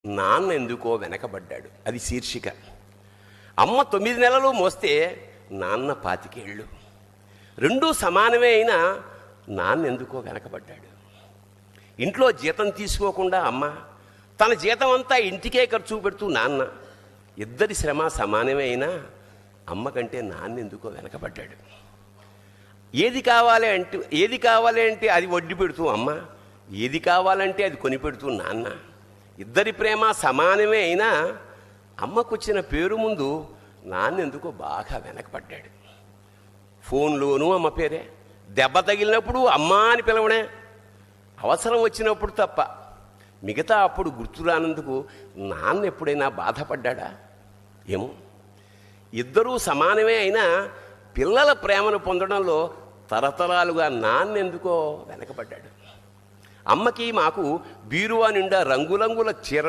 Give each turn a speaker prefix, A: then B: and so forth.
A: నాన్న ఎందుకో వెనకబడ్డాడు, అది శీర్షిక. అమ్మ 9 నెలలు మోస్తే నాన్న 25 ఏళ్ళు. రెండూ సమానమే అయినా నాన్న ఎందుకో వెనకబడ్డాడు. ఇంట్లో జీతం తీసుకోకుండా అమ్మ, తన జీతం అంతా ఇంటికే ఖర్చు పెడుతూ నాన్న, ఇద్దరి శ్రమ సమానమే అయినా అమ్మ కంటే నాన్న ఎందుకో వెనకబడ్డాడు. ఏది కావాలి అంటే అది వడ్డీ పెడుతూ అమ్మ, ఏది కావాలంటే అది కొనిపెడుతూ నాన్న, ఇద్దరి ప్రేమ సమానమే అయినా అమ్మకొచ్చిన పేరు ముందు నాన్న ఎందుకో బాగా వెనకబడ్డాడు. ఫోన్లోనూ అమ్మ పేరే, దెబ్బ తగిలినప్పుడు అమ్మ అని పిలవడే, అవసరం వచ్చినప్పుడు తప్ప మిగతా అప్పుడు గుర్తురానందుకు నాన్న ఎప్పుడైనా బాధపడ్డా? ఏమో. ఇద్దరూ సమానమే అయినా పిల్లల ప్రేమను పొందడంలో తరతరాలుగా నాన్న ఎందుకో వెనకబడ్డాడు. అమ్మకి మాకు బీరువా నిండా రంగురంగుల చీరలు